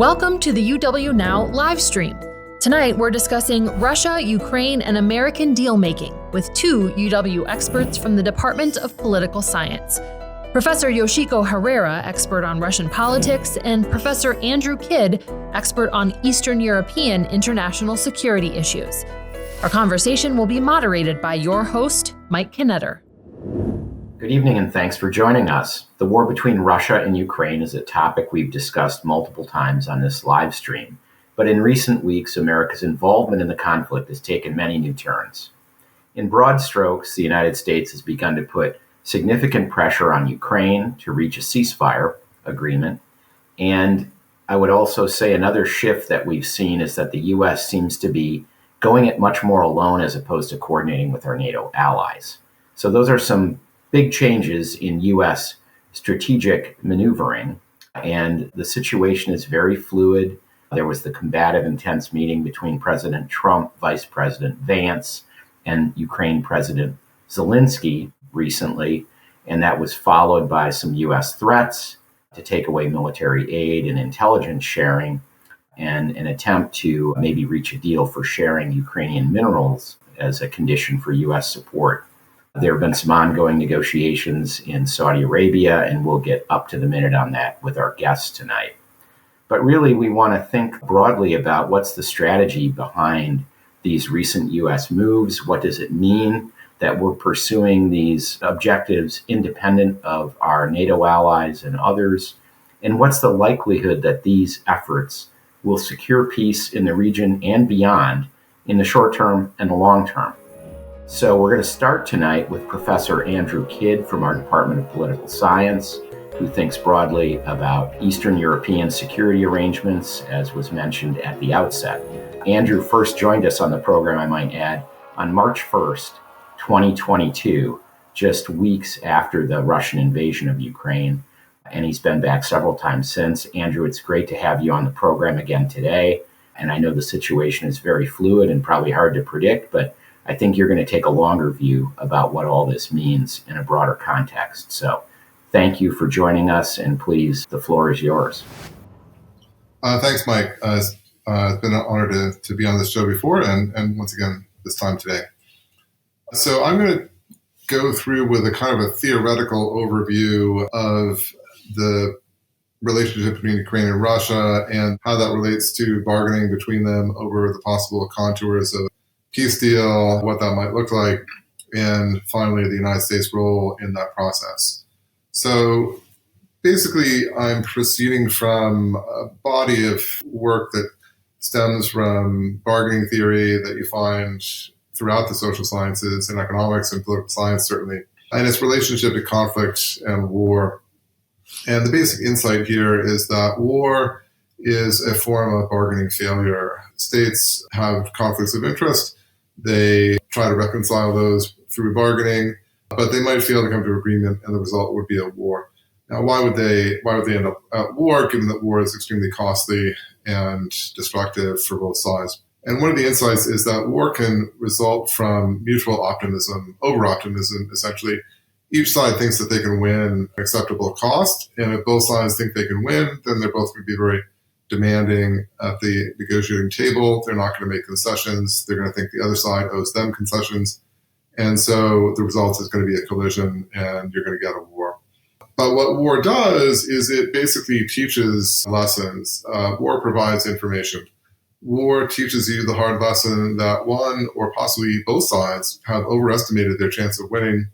Welcome to the UW Now live stream. Tonight, we're discussing Russia, Ukraine, and American deal-making with two UW experts from the Department of Political Science. Professor Yoshiko Herrera, expert on Russian politics, and Professor Andrew Kydd, expert on Eastern European international security issues. Our conversation will be moderated by your host, Mike Knetter. Good evening and thanks for joining us. The war between Russia and Ukraine is a topic we've discussed multiple times on this live stream, but in recent weeks, America's involvement in the conflict has taken many new turns. In broad strokes, the United States has begun to put significant pressure on Ukraine to reach a ceasefire agreement, and I would also say another shift that we've seen is that the U.S. seems to be going it much more alone as opposed to coordinating with our NATO allies. So those are some big changes in U.S. strategic maneuvering, and the situation is very fluid. There was the combative, intense meeting between President Trump, Vice President Vance, and Ukraine President Zelensky recently, and that was followed by some U.S. threats to take away military aid and intelligence sharing, and an attempt to maybe reach a deal for sharing Ukrainian minerals as a condition for U.S. support. There have been some ongoing negotiations in Saudi Arabia, and we'll get up to the minute on that with our guests tonight. But really, we want to think broadly about what's the strategy behind these recent U.S. moves. What does it mean that we're pursuing these objectives independent of our NATO allies and others? And what's the likelihood that these efforts will secure peace in the region and beyond in the short term and the long term? So we're going to start tonight with Professor Andrew Kydd from our Department of Political Science, who thinks broadly about Eastern European security arrangements, as was mentioned at the outset. Andrew first joined us on the program, I might add, on March 1st, 2022, just weeks after the Russian invasion of Ukraine, and he's been back several times since. Andrew, it's great to have you on the program again today, and I know the situation is very fluid and probably hard to predict, but I think you're going to take a longer view about what all this means in a broader context. So thank you for joining us, and please, the floor is yours. Thanks, Mike. It's been an honor to be on this show before, and once again, this time today. So I'm going to go through with a kind of a theoretical overview of the relationship between Ukraine and Russia and how that relates to bargaining between them over the possible contours of peace deal, what that might look like, and finally the United States' role in that process. So basically, I'm proceeding from a body of work that stems from bargaining theory that you find throughout the social sciences and economics and political science, certainly, and its relationship to conflict and war. And the basic insight here is that war is a form of bargaining failure. States have conflicts of interest. They try to reconcile those through bargaining, but they might fail to come to agreement, and the result would be a war. Now, why would they end up at war, given that war is extremely costly and destructive for both sides? And one of the insights is that war can result from mutual optimism, over-optimism, essentially. Each side thinks that they can win at acceptable cost, and if both sides think they can win, then they're both going to be very demanding at the negotiating table. They're not going to make concessions. They're going to think the other side owes them concessions. And so the result is going to be a collision, and you're going to get a war. But what war does is it basically teaches lessons. War provides information. War teaches you the hard lesson that one or possibly both sides have overestimated their chance of winning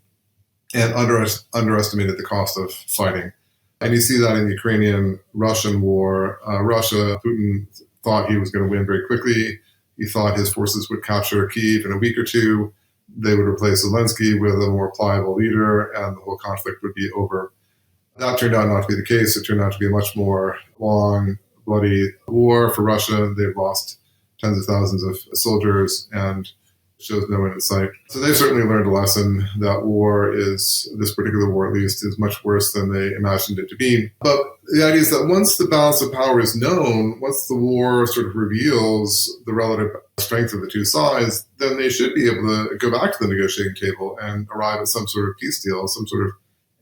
and underestimated the cost of fighting. And you see that in the Ukrainian-Russian war. Putin thought he was going to win very quickly. He thought his forces would capture Kydd in a week or two. They would replace Zelensky with a more pliable leader, and the whole conflict would be over. That turned out not to be the case. It turned out to be a much more long, bloody war for Russia. They've lost tens of thousands of soldiers and shows no end in sight. So they've certainly learned a lesson that this particular war at least, is much worse than they imagined it to be. But the idea is that once the balance of power is known, once the war sort of reveals the relative strength of the two sides, then they should be able to go back to the negotiating table and arrive at some sort of peace deal, some sort of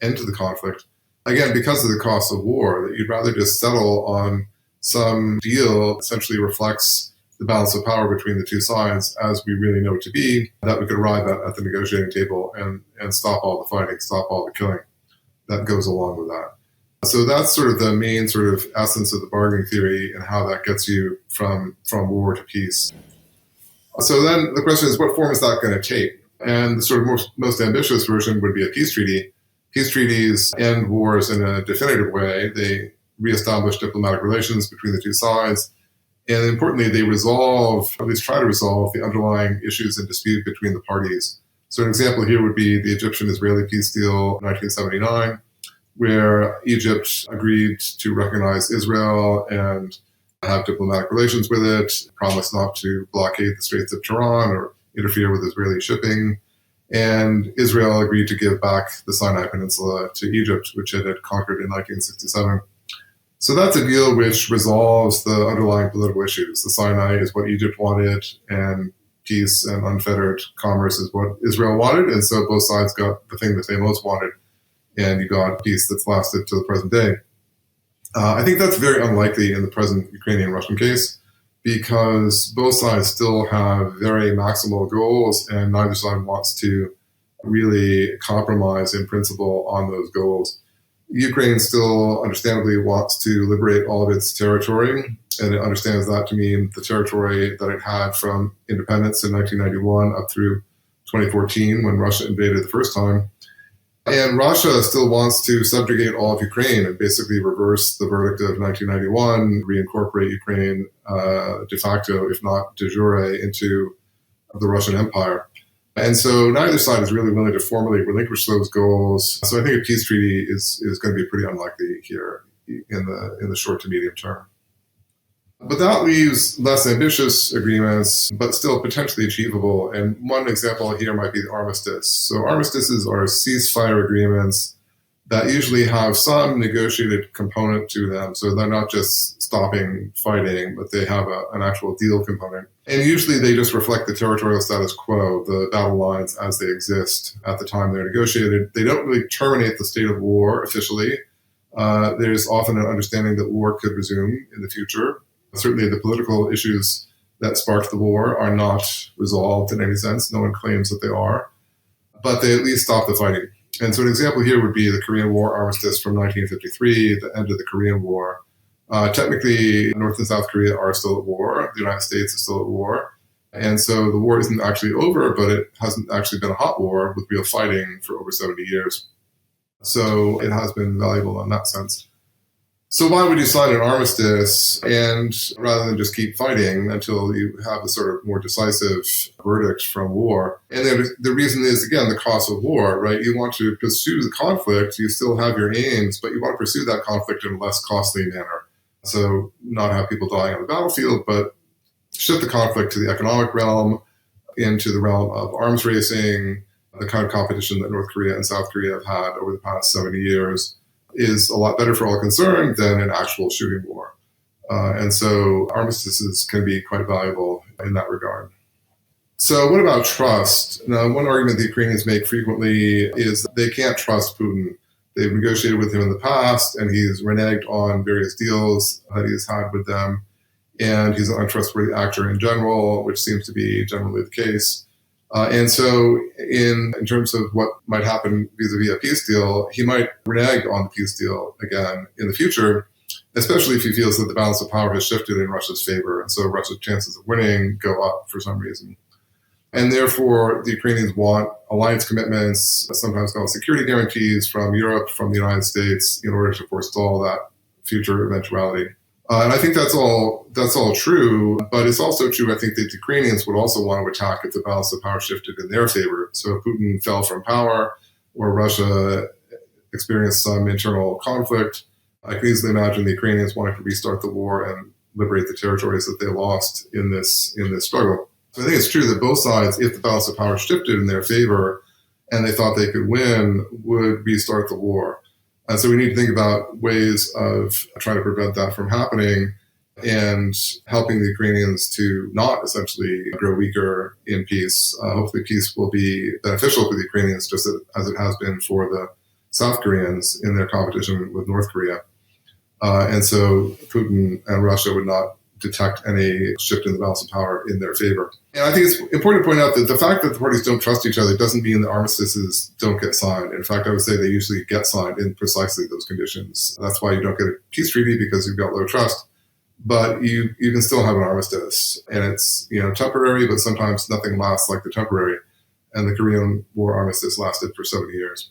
end to the conflict. Again, because of the cost of war, that you'd rather just settle on some deal essentially reflects the balance of power between the two sides as we really know it to be, that we could arrive at the negotiating table and stop all the fighting, stop all the killing that goes along with that. So that's sort of the main sort of essence of the bargaining theory and how that gets you from war to peace. So then the question is, what form is that going to take? And the sort of most ambitious version would be a peace treaty. Peace treaties end wars in a definitive way. They reestablish diplomatic relations between the two sides. And importantly, they resolve, at least try to resolve, the underlying issues in dispute between the parties. So an example here would be the Egyptian-Israeli peace deal in 1979, where Egypt agreed to recognize Israel and have diplomatic relations with it, promised not to blockade the Straits of Tiran or interfere with Israeli shipping. And Israel agreed to give back the Sinai Peninsula to Egypt, which it had conquered in 1967. So that's a deal which resolves the underlying political issues. The Sinai is what Egypt wanted, and peace and unfettered commerce is what Israel wanted. And so both sides got the thing that they most wanted, and you got peace that's lasted to the present day. I think that's very unlikely in the present Ukrainian-Russian case, because both sides still have very maximal goals, and neither side wants to really compromise in principle on those goals. Ukraine still understandably wants to liberate all of its territory, and it understands that to mean the territory that it had from independence in 1991 up through 2014 when Russia invaded the first time. And Russia still wants to subjugate all of Ukraine and basically reverse the verdict of 1991, reincorporate Ukraine de facto, if not de jure, into the Russian Empire. And so neither side is really willing to formally relinquish those goals. So I think a peace treaty is going to be pretty unlikely here in the short to medium term. But that leaves less ambitious agreements, but still potentially achievable. And one example here might be the armistice. So armistices are ceasefire agreements that usually have some negotiated component to them. So they're not just stopping fighting, but they have an actual deal component. And usually they just reflect the territorial status quo, the battle lines as they exist at the time they're negotiated. They don't really terminate the state of war officially. There's often an understanding that war could resume in the future. Certainly the political issues that sparked the war are not resolved in any sense. No one claims that they are, but they at least stop the fighting. And so an example here would be the Korean War armistice from 1953, the end of the Korean War. Technically, North and South Korea are still at war. The United States is still at war. And so the war isn't actually over, but it hasn't actually been a hot war with real fighting for over 70 years. So it has been valuable in that sense. So why would you sign an armistice and rather than just keep fighting until you have a sort of more decisive verdict from war? And then the reason is, again, the cost of war, right? You want to pursue the conflict, you still have your aims, but you want to pursue that conflict in a less costly manner. So not have people dying on the battlefield, but shift the conflict to the economic realm, into the realm of arms racing, the kind of competition that North Korea and South Korea have had over the past 70 years. Is a lot better for all concerned than an actual shooting war. And so armistices can be quite valuable in that regard. So what about trust? Now, one argument the Ukrainians make frequently is that they can't trust Putin. They've negotiated with him in the past, and he's reneged on various deals that he's had with them. And he's an untrustworthy actor in general, which seems to be generally the case. And so in terms of what might happen vis-a-vis a peace deal, he might renege on the peace deal again in the future, especially if he feels that the balance of power has shifted in Russia's favor. And so Russia's chances of winning go up for some reason. And therefore, the Ukrainians want alliance commitments, sometimes called security guarantees from Europe, from the United States, in order to forestall that future eventuality. And I think that's all true, but it's also true, I think, that the Ukrainians would also want to attack if the balance of power shifted in their favor. So if Putin fell from power or Russia experienced some internal conflict, I can easily imagine the Ukrainians wanting to restart the war and liberate the territories that they lost in this struggle. So I think it's true that both sides, if the balance of power shifted in their favor and they thought they could win, would restart the war. And so we need to think about ways of trying to prevent that from happening and helping the Ukrainians to not essentially grow weaker in peace. Hopefully peace will be beneficial for the Ukrainians just as it has been for the South Koreans in their competition with North Korea. And so Putin and Russia would not detect any shift in the balance of power in their favor. And I think it's important to point out that the fact that the parties don't trust each other doesn't mean that armistices don't get signed. In fact, I would say they usually get signed in precisely those conditions. That's why you don't get a peace treaty, because you've got low trust. But you can still have an armistice. And it's temporary, but sometimes nothing lasts like the temporary. And the Korean War armistice lasted for 70 years.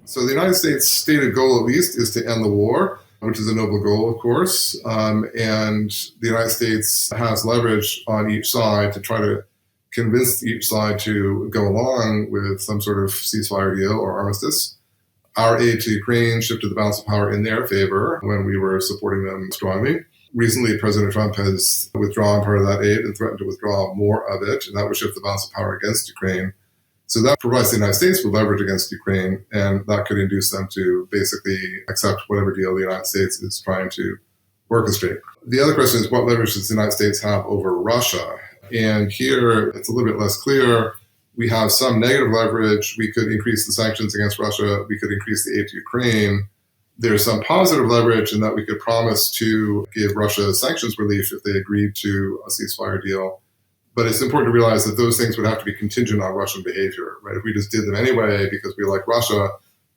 So the United States' stated goal, at least, is to end the war, which is a noble goal, of course. And the United States has leverage on each side to try to convince each side to go along with some sort of ceasefire deal or armistice. Our aid to Ukraine shifted the balance of power in their favor when we were supporting them strongly. Recently, President Trump has withdrawn part of that aid and threatened to withdraw more of it, and that would shift the balance of power against Ukraine. So that provides the United States with leverage against Ukraine, and that could induce them to basically accept whatever deal the United States is trying to orchestrate. The other question is, what leverage does the United States have over Russia? And here, it's a little bit less clear. We have some negative leverage. We could increase the sanctions against Russia. We could increase the aid to Ukraine. There's some positive leverage in that we could promise to give Russia sanctions relief if they agreed to a ceasefire deal. But it's important to realize that those things would have to be contingent on Russian behavior, right? If we just did them anyway because we like Russia,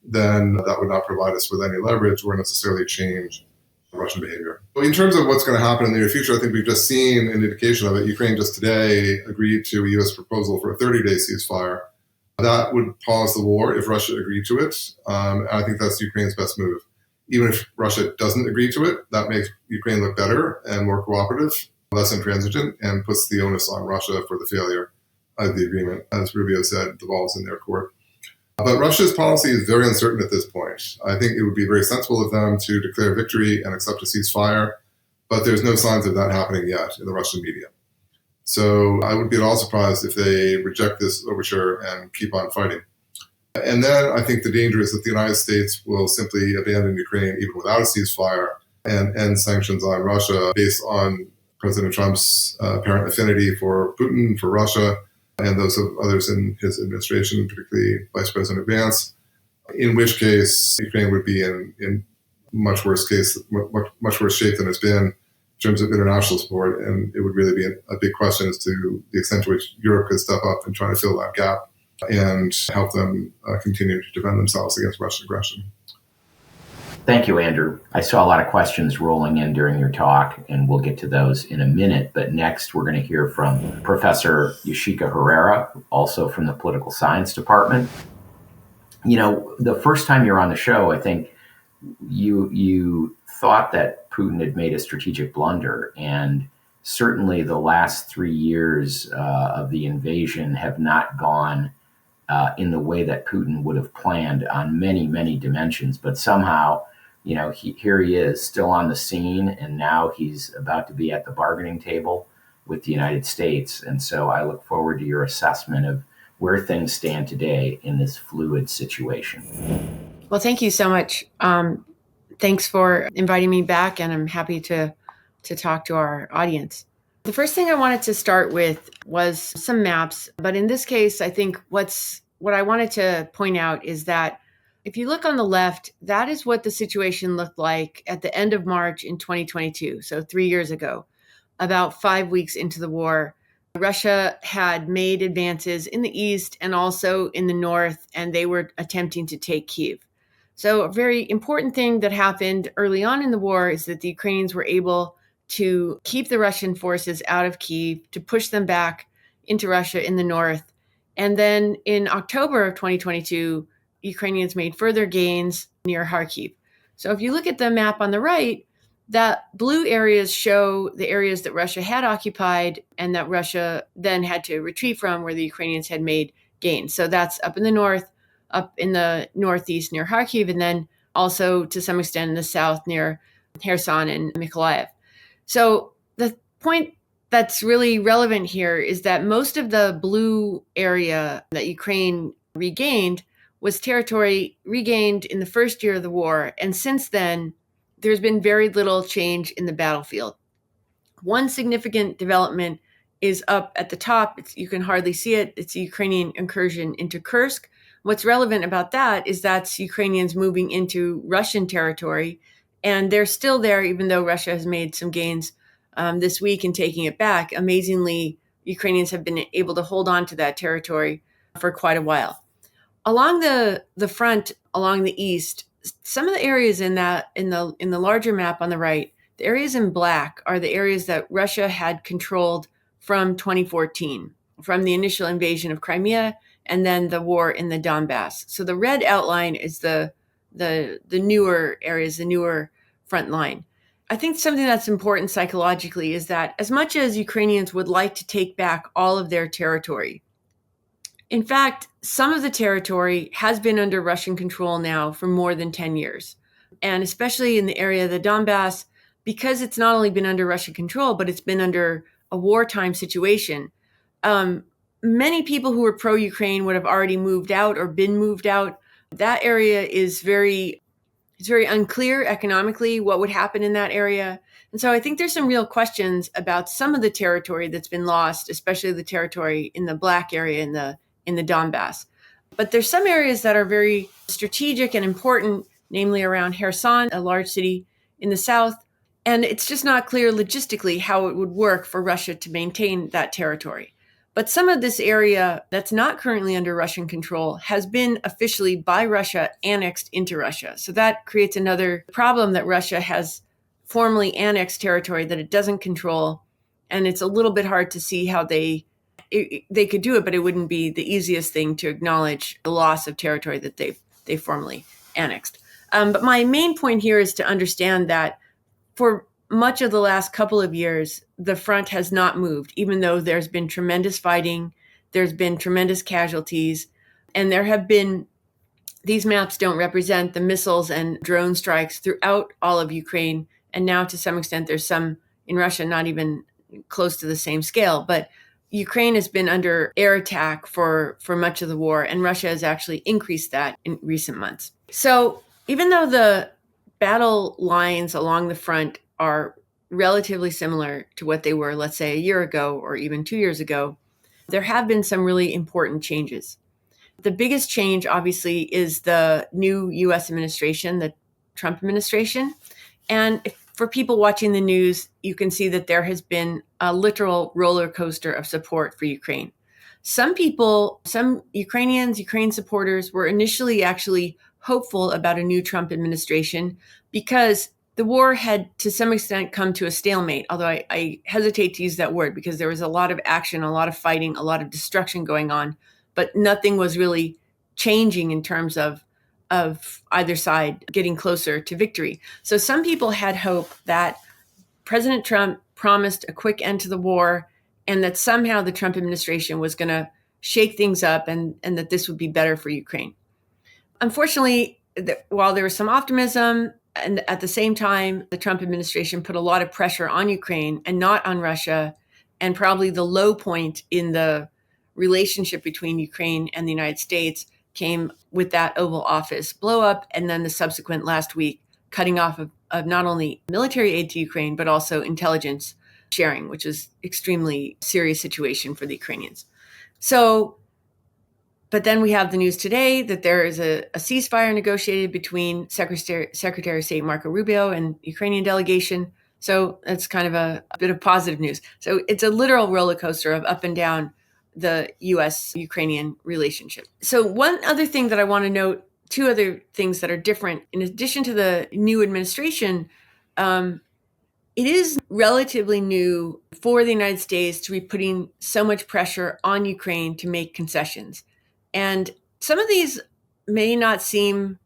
then that would not provide us with any leverage or necessarily change Russian behavior. But in terms of what's going to happen in the near future, I think we've just seen an indication of it. Ukraine just today agreed to a U.S. proposal for a 30-day ceasefire. That would pause the war if Russia agreed to it. And I think that's Ukraine's best move. Even if Russia doesn't agree to it, that makes Ukraine look better and more cooperative, less intransigent, and puts the onus on Russia for the failure of the agreement. As Rubio said, the ball's in their court. But Russia's policy is very uncertain at this point. I think it would be very sensible of them to declare victory and accept a ceasefire, but there's no signs of that happening yet in the Russian media. So I would be at all surprised if they reject this overture and keep on fighting. And then I think the danger is that the United States will simply abandon Ukraine even without a ceasefire and end sanctions on Russia based on President Trump's apparent affinity for Putin, for Russia, and those of others in his administration, particularly Vice President Vance, in which case Ukraine would be in much worse shape than it's been in terms of international support. And it would really be a big question as to the extent to which Europe could step up and try to fill that gap and help them continue to defend themselves against Russian aggression. Thank you, Andrew. I saw a lot of questions rolling in during your talk, and we'll get to those in a minute. But next, we're going to hear from Professor Yoshiko Herrera, also from the Political Science Department. The first time you were on the show, I think you thought that Putin had made a strategic blunder, and certainly the last 3 years of the invasion have not gone in the way that Putin would have planned on many, many dimensions. But somehow, here he is still on the scene, and now he's about to be at the bargaining table with the United States. And so I look forward to your assessment of where things stand today in this fluid situation. Well, thank you so much. Thanks for inviting me back, and I'm happy to talk to our audience. The first thing I wanted to start with was some maps, but in this case, I think what I wanted to point out is that if you look on the left, that is what the situation looked like at the end of March in 2022, so 3 years ago, about 5 weeks into the war. Russia had made advances in the east and also in the north, and they were attempting to take Kydd. So a very important thing that happened early on in the war is that the Ukrainians were able to keep the Russian forces out of Kydd, to push them back into Russia in the north. And then in October of 2022, Ukrainians made further gains near Kharkiv. So if you look at the map on the right, that blue areas show the areas that Russia had occupied and that Russia then had to retreat from, where the Ukrainians had made gains. So that's up in the north, up in the northeast near Kharkiv, and then also to some extent in the south near Kherson and Mykolaiv. So the point that's really relevant here is that most of the blue area that Ukraine regained was territory regained in the first year of the war. And since then, there's been very little change in the battlefield. One significant development is up at the top. You can hardly see it. It's the Ukrainian incursion into Kursk. What's relevant about that is that's Ukrainians moving into Russian territory And they're still there, even though Russia has made some gains this week in taking it back. Amazingly, Ukrainians have been able to hold on to that territory for quite a while. Along the front, along the east, some of the areas in the larger map on the right, the areas in black are the areas that Russia had controlled from 2014, from the initial invasion of Crimea and then the war in the Donbass. So the red outline is the newer areas, the newer front line. I think something that's important psychologically is that as much as Ukrainians would like to take back all of their territory, in fact, some of the territory has been under Russian control now for more than 10 years. And especially in the area of the Donbass, because it's not only been under Russian control, but it's been under a wartime situation. Many people who were pro-Ukraine would have already moved out or been moved out. That area is very unclear economically what would happen in that area. And so I think there's some real questions about some of the territory that's been lost, especially the territory in the black area in the Donbass. But there's some areas that are very strategic and important, namely around Kherson, a large city in the south. And it's just not clear logistically how it would work for Russia to maintain that territory. But some of this area that's not currently under Russian control has been officially by Russia annexed into Russia. So that creates another problem that Russia has formally annexed territory that it doesn't control. And it's a little bit hard to see how they could do it, but it wouldn't be the easiest thing to acknowledge the loss of territory that they formally annexed. But my main point here is to understand that for much of the last couple of years, the front has not moved, even though there's been tremendous fighting, there's been tremendous casualties, and there have been, these maps don't represent the missiles and drone strikes throughout all of Ukraine. And now to some extent, there's some in Russia, not even close to the same scale, but Ukraine has been under air attack for much of the war, and Russia has actually increased that in recent months. So even though the battle lines along the front are relatively similar to what they were, let's say, a year ago or even 2 years ago, there have been some really important changes. The biggest change, obviously, is the new U.S. administration, the Trump administration. And for people watching the news, you can see that there has been a literal roller coaster of support for Ukraine. Some Ukrainian supporters were initially actually hopeful about a new Trump administration because the war had to some extent come to a stalemate, although I hesitate to use that word because there was a lot of action, a lot of fighting, a lot of destruction going on, but nothing was really changing in terms of either side getting closer to victory. So some people had hope that President Trump promised a quick end to the war and that somehow the Trump administration was going to shake things up and that this would be better for Ukraine. Unfortunately, while there was some optimism, and at the same time, the Trump administration put a lot of pressure on Ukraine and not on Russia. And probably the low point in the relationship between Ukraine and the United States came with that Oval Office blow up. And then the subsequent last week, cutting off of not only military aid to Ukraine, but also intelligence sharing, which is extremely serious situation for the Ukrainians. But then we have the news today that there is a ceasefire negotiated between Secretary of State Marco Rubio and Ukrainian delegation. So that's kind of a bit of positive news. So it's a literal roller coaster of up and down the U.S.-Ukrainian relationship. So one other thing that I want to note, two other things that are different, in addition to the new administration, it is relatively new for the United States to be putting so much pressure on Ukraine to make concessions. And some of these may not seem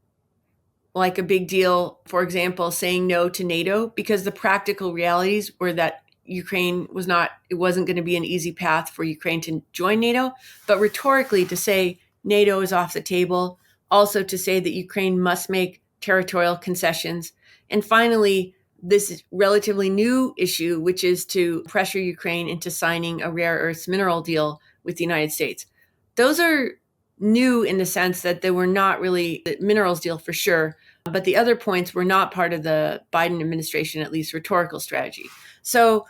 like a big deal, for example, saying no to NATO, because the practical realities were that Ukraine it wasn't going to be an easy path for Ukraine to join NATO. But rhetorically, to say NATO is off the table, also to say that Ukraine must make territorial concessions. And finally, this relatively new issue, which is to pressure Ukraine into signing a rare earths mineral deal with the United States. Those are new in the sense that they were not really a minerals deal for sure, but the other points were not part of the Biden administration, at least rhetorical strategy. So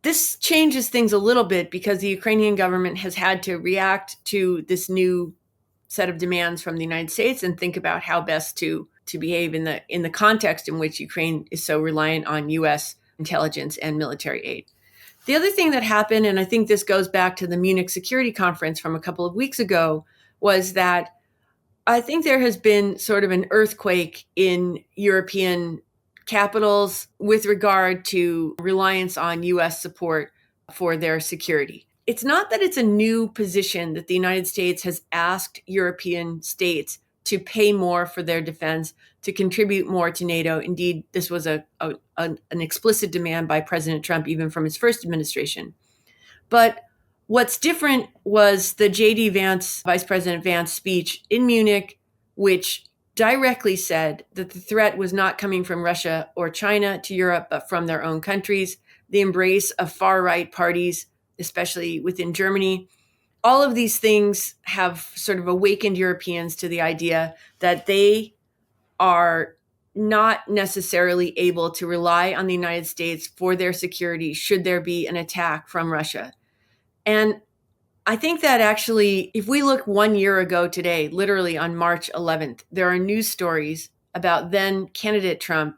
this changes things a little bit because the Ukrainian government has had to react to this new set of demands from the United States and think about how best to to behave in the context in which Ukraine is so reliant on U.S. intelligence and military aid. The other thing that happened, and I think this goes back to the Munich Security Conference from a couple of weeks ago, was that I think there has been sort of an earthquake in European capitals with regard to reliance on U.S. support for their security. It's not that it's a new position that the United States has asked European states to pay more for their defense, to contribute more to NATO. Indeed, this was an explicit demand by President Trump, even from his first administration. But what's different was the J.D. Vance, Vice President Vance speech in Munich, which directly said that the threat was not coming from Russia or China to Europe, but from their own countries. The embrace of far-right parties, especially within Germany. All of these things have sort of awakened Europeans to the idea that they are not necessarily able to rely on the United States for their security should there be an attack from Russia. And I think that actually, if we look 1 year ago today, literally on March 11th, there are news stories about then candidate Trump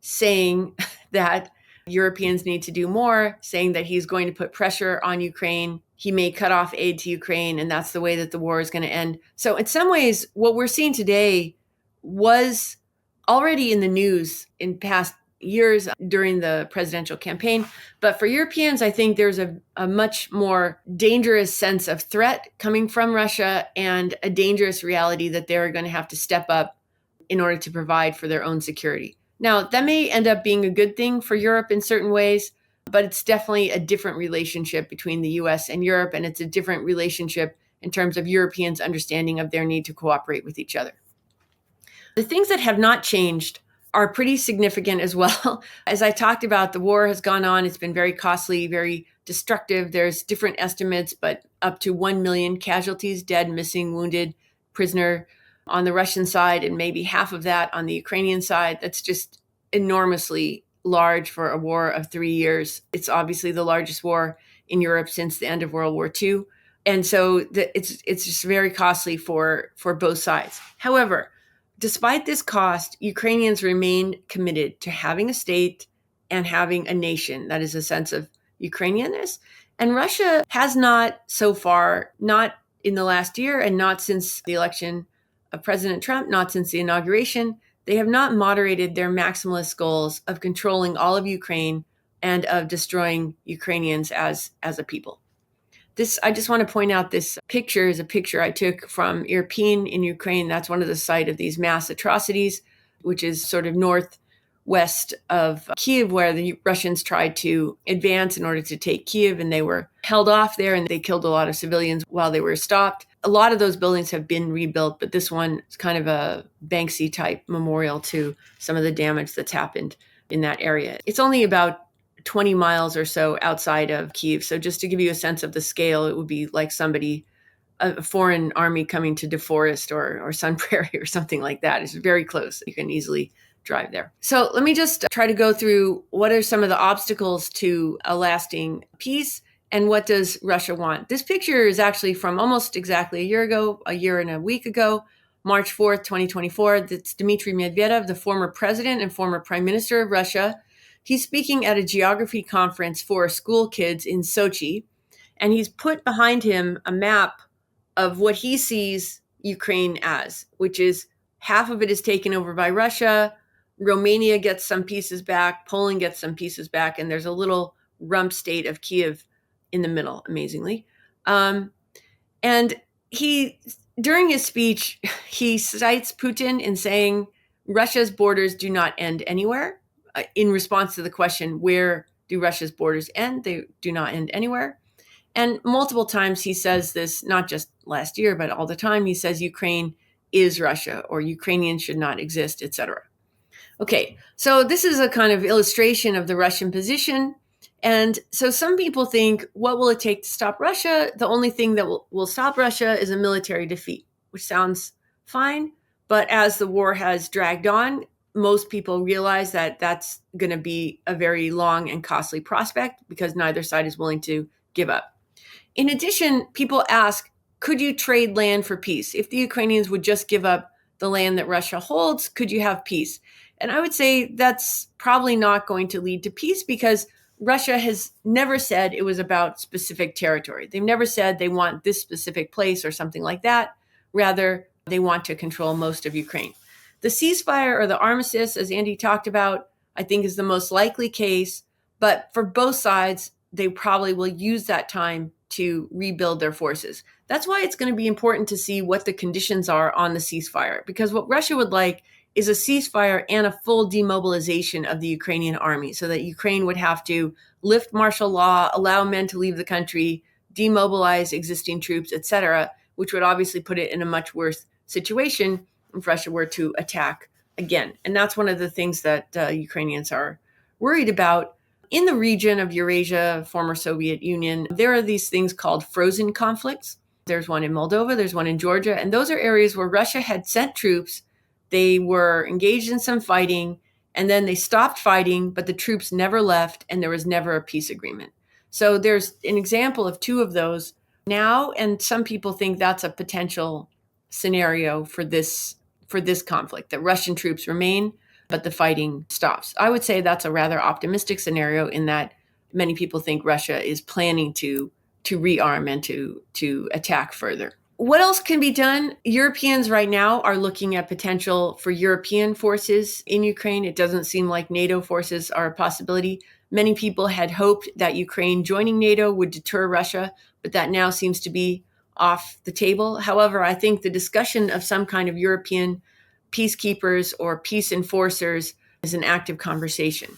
saying that Europeans need to do more, saying that he's going to put pressure on Ukraine. He may cut off aid to Ukraine, and that's the way that the war is going to end. So in some ways, what we're seeing today was already in the news in past years during the presidential campaign. But for Europeans, I think there's a much more dangerous sense of threat coming from Russia and a dangerous reality that they're going to have to step up in order to provide for their own security. Now, that may end up being a good thing for Europe in certain ways, but it's definitely a different relationship between the US and Europe, and it's a different relationship in terms of Europeans' understanding of their need to cooperate with each other. The things that have not changed are pretty significant as well. As I talked about, the war has gone on. It's been very costly, very destructive. There's different estimates, but up to 1 million casualties, dead, missing, wounded, prisoner on the Russian side, and maybe half of that on the Ukrainian side. That's just enormously large for a war of 3 years. It's obviously the largest war in Europe since the end of World War II. And so it's just very costly for both sides. However, despite this cost, Ukrainians remain committed to having a state and having a nation. That is a sense of Ukrainianness. And Russia has not so far, not in the last year and not since the election of President Trump, not since the inauguration, they have not moderated their maximalist goals of controlling all of Ukraine and of destroying Ukrainians as a people. I just want to point out this picture is a picture I took from Irpin in Ukraine. That's one of the site of these mass atrocities, which is sort of northwest of Kydd, where the Russians tried to advance in order to take Kyiv, and they were held off there, and they killed a lot of civilians while they were stopped. A lot of those buildings have been rebuilt, but this one is kind of a Banksy-type memorial to some of the damage that's happened in that area. It's only about 20 miles or so outside of Kyiv. So just to give you a sense of the scale, it would be like a foreign army coming to DeForest or Sun Prairie or something like that. It's very close. You can easily drive there. So let me just try to go through what are some of the obstacles to a lasting peace and what does Russia want. This picture is actually from almost exactly a year and a week ago, March 4th, 2024. That's Dmitry Medvedev, the former president and former prime minister of Russia. He's speaking at a geography conference for school kids in Sochi, and he's put behind him a map of what he sees Ukraine as, which is half of it is taken over by Russia, Romania gets some pieces back, Poland gets some pieces back, and there's a little rump state of Kyiv in the middle, amazingly. And during his speech, he cites Putin in saying Russia's borders do not end anywhere. In response to the question, where do Russia's borders end? They do not end anywhere. And multiple times he says this, not just last year, but all the time. He says Ukraine is Russia, or Ukrainians should not exist, etc. Okay, so this is a kind of illustration of the Russian position. And so some people think, what will it take to stop Russia? The only thing that will stop Russia is a military defeat, which sounds fine. But as the war has dragged on, most people realize that that's going to be a very long and costly prospect because neither side is willing to give up. In addition, people ask, could you trade land for peace? If the Ukrainians would just give up the land that Russia holds, could you have peace? And I would say that's probably not going to lead to peace, because Russia has never said it was about specific territory. They've never said they want this specific place or something like that. Rather, they want to control most of Ukraine. The ceasefire or the armistice, as Andy talked about, I think is the most likely case. But for both sides, they probably will use that time to rebuild their forces. That's why it's going to be important to see what the conditions are on the ceasefire, because what Russia would like is a ceasefire and a full demobilization of the Ukrainian army, so that Ukraine would have to lift martial law, allow men to leave the country, demobilize existing troops, etc., which would obviously put it in a much worse situation if Russia were to attack again. And that's one of the things that Ukrainians are worried about. In the region of Eurasia, former Soviet Union, there are these things called frozen conflicts. There's one in Moldova, there's one in Georgia, and those are areas where Russia had sent troops. They were engaged in some fighting, and then they stopped fighting, but the troops never left, and there was never a peace agreement. So there's an example of two of those now, and some people think that's a potential scenario for this conflict, that Russian troops remain, but the fighting stops. I would say that's a rather optimistic scenario, in that many people think Russia is planning to rearm and to attack further. What else can be done? Europeans right now are looking at potential for European forces in Ukraine. It doesn't seem like NATO forces are a possibility. Many people had hoped that Ukraine joining NATO would deter Russia, but that now seems to be off the table. However, I think the discussion of some kind of European peacekeepers or peace enforcers is an active conversation.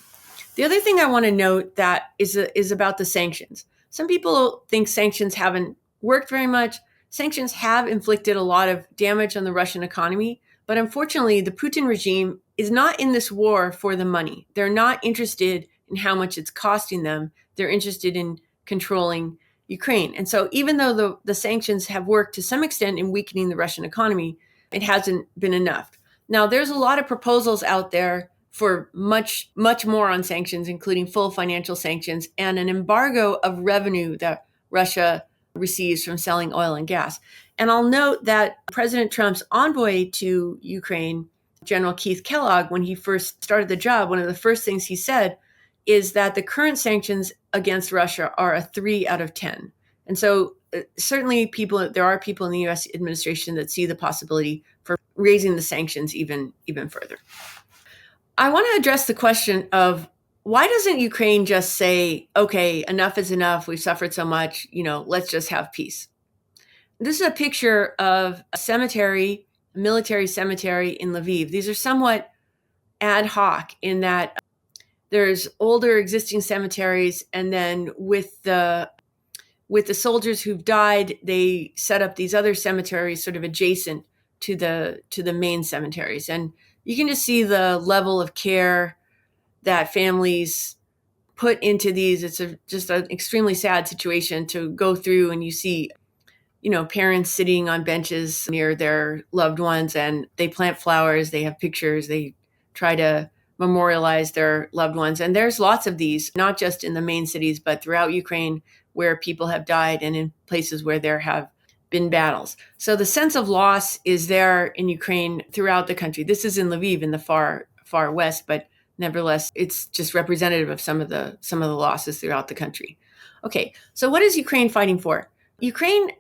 The other thing I want to note that is about the sanctions. Some people think sanctions haven't worked very much. Sanctions have inflicted a lot of damage on the Russian economy, but unfortunately, the Putin regime is not in this war for the money. They're not interested in how much it's costing them. They're interested in controlling Ukraine. And so even though the sanctions have worked to some extent in weakening the Russian economy, it hasn't been enough. Now, there's a lot of proposals out there for much, much more on sanctions, including full financial sanctions and an embargo of revenue that Russia receives from selling oil and gas. And I'll note that President Trump's envoy to Ukraine, General Keith Kellogg, when he first started the job, one of the first things he said is that the current sanctions against Russia are a 3 out of 10. And so certainly there are people in the U.S. administration that see the possibility for raising the sanctions even further. I want to address the question of, why doesn't Ukraine just say, okay, enough is enough, we've suffered so much, let's just have peace? This is a picture of a cemetery, a military cemetery in Lviv. These are somewhat ad hoc in that there's older existing cemeteries, and then with the soldiers who've died, they set up these other cemeteries sort of adjacent to the main cemeteries. And you can just see the level of care that families put into these. It's just an extremely sad situation to go through, and you see, parents sitting on benches near their loved ones, and they plant flowers, they have pictures, they try to memorialize their loved ones. And there's lots of these, not just in the main cities, but throughout Ukraine, where people have died and in places where there have been battles. So the sense of loss is there in Ukraine throughout the country. This is in Lviv in the far west, but nevertheless, it's just representative of some of the losses throughout the country. Okay, so what is Ukraine fighting for? Ukraine,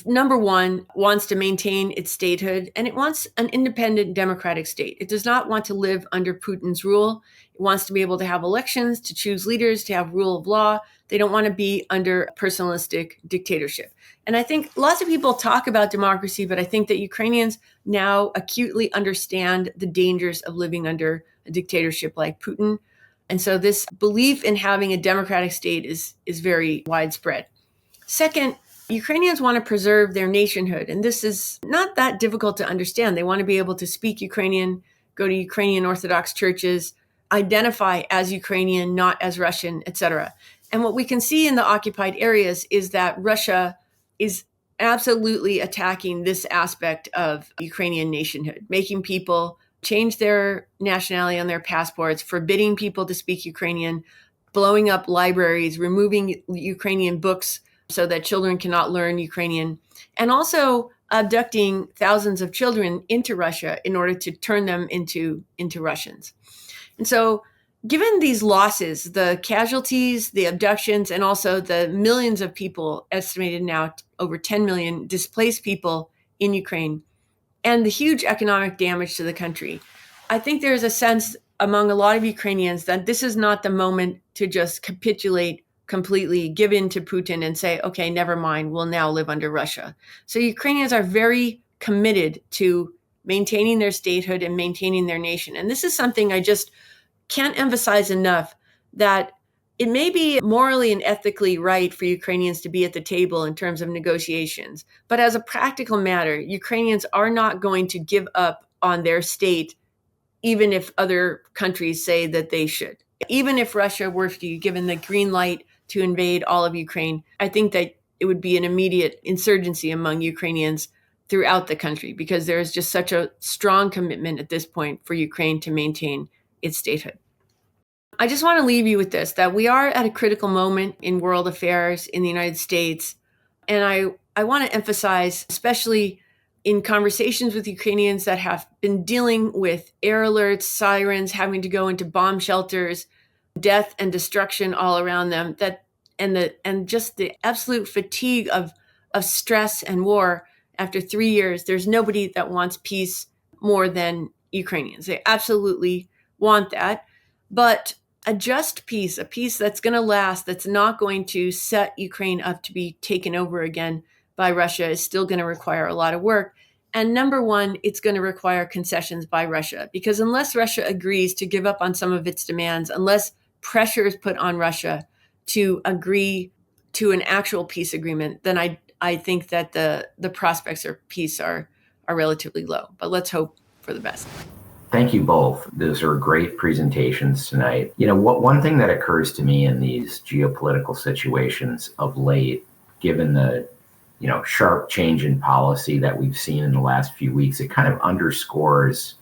number one, wants to maintain its statehood, and it wants an independent democratic state. It does not want to live under Putin's rule. It wants to be able to have elections, to choose leaders, to have rule of law. They don't want to be under a personalistic dictatorship. And I think lots of people talk about democracy, but I think that Ukrainians now acutely understand the dangers of living under a dictatorship like Putin. And so this belief in having a democratic state is very widespread. Second, Ukrainians want to preserve their nationhood. And this is not that difficult to understand. They want to be able to speak Ukrainian, go to Ukrainian Orthodox churches, identify as Ukrainian, not as Russian, etc. And what we can see in the occupied areas is that Russia is absolutely attacking this aspect of Ukrainian nationhood, making people change their nationality on their passports, forbidding people to speak Ukrainian, blowing up libraries, removing Ukrainian books so that children cannot learn Ukrainian, and also abducting thousands of children into Russia in order to turn them into Russians. And so given these losses, the casualties, the abductions, and also the millions of people, estimated now over 10 million displaced people in Ukraine, and the huge economic damage to the country, I think there's a sense among a lot of Ukrainians that this is not the moment to just capitulate completely, give in to Putin and say, okay, never mind, we'll now live under Russia. So Ukrainians are very committed to maintaining their statehood and maintaining their nation. And this is something I just can't emphasize enough, that it may be morally and ethically right for Ukrainians to be at the table in terms of negotiations. But as a practical matter, Ukrainians are not going to give up on their state, even if other countries say that they should. Even if Russia were to be given the green light to invade all of Ukraine, I think that it would be an immediate insurgency among Ukrainians throughout the country, because there is just such a strong commitment at this point for Ukraine to maintain its statehood. I just want to leave you with this, that we are at a critical moment in world affairs in the United States. And I want to emphasize, especially in conversations with Ukrainians that have been dealing with air alerts, sirens, having to go into bomb shelters, death and destruction all around them, and just the absolute fatigue of stress and war after 3 years. There's nobody that wants peace more than Ukrainians. They absolutely want that. But a just peace, a peace that's going to last, that's not going to set Ukraine up to be taken over again by Russia, is still going to require a lot of work. And number one, it's going to require concessions by Russia, because unless Russia agrees to give up on some of its demands, unless pressure is put on Russia to agree to an actual peace agreement, then I think that the prospects of peace are relatively low. But let's hope for the best. Thank you both. Those are great presentations tonight. One thing that occurs to me in these geopolitical situations of late, given the sharp change in policy that we've seen in the last few weeks, it kind of underscores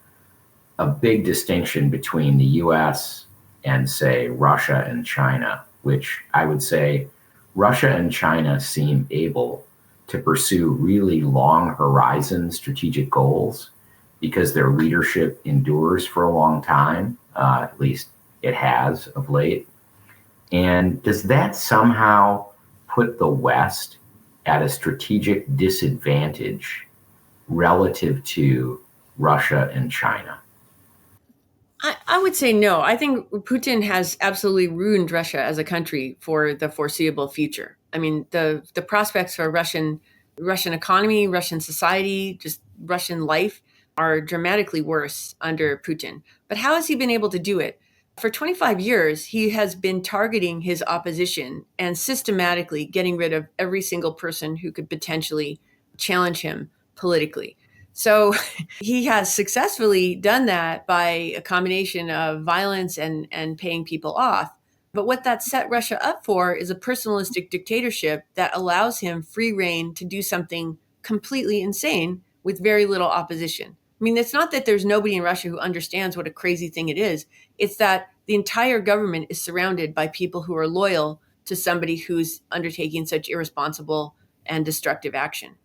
a big distinction between the US and, say, Russia and China, which I would say Russia and China seem able to pursue really long horizon strategic goals because their leadership endures for a long time, at least it has of late. And does that somehow put the West at a strategic disadvantage relative to Russia and China? I would say no. I think Putin has absolutely ruined Russia as a country for the foreseeable future. I mean, the prospects for Russian economy, Russian society, just Russian life are dramatically worse under Putin. But how has he been able to do it? For 25 years, he has been targeting his opposition and systematically getting rid of every single person who could potentially challenge him politically. So he has successfully done that by a combination of violence and paying people off. But what that set Russia up for is a personalistic dictatorship that allows him free rein to do something completely insane with very little opposition. I mean, it's not that there's nobody in Russia who understands what a crazy thing it is. It's that the entire government is surrounded by people who are loyal to somebody who's undertaking such irresponsible and destructive action.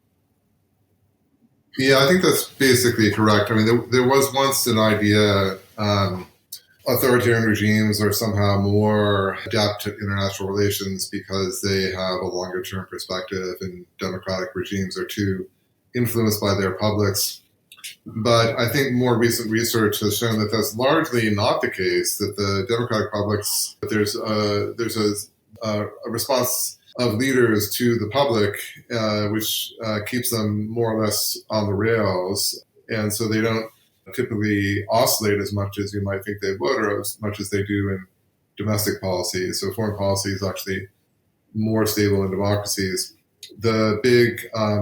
Yeah, I think that's basically correct. I mean, there was once an idea authoritarian regimes are somehow more adept to international relations because they have a longer term perspective, and democratic regimes are too influenced by their publics. But I think more recent research has shown that that's largely not the case, that the democratic publics, there's a response of leaders to the public, which keeps them more or less on the rails. And so they don't typically oscillate as much as you might think they would, or as much as they do in domestic policy. So foreign policy is actually more stable in democracies. The big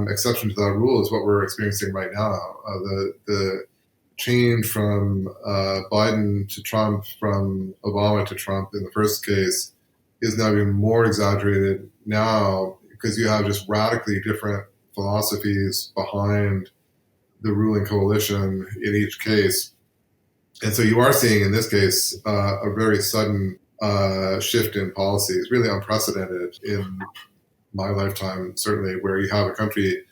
exception to that rule is what we're experiencing right now. The change from Biden to Trump, from Obama to Trump in the first case, is now even more exaggerated now because you have just radically different philosophies behind the ruling coalition in each case. And so you are seeing in this case a very sudden shift in policies, really unprecedented in my lifetime, certainly, where you have a country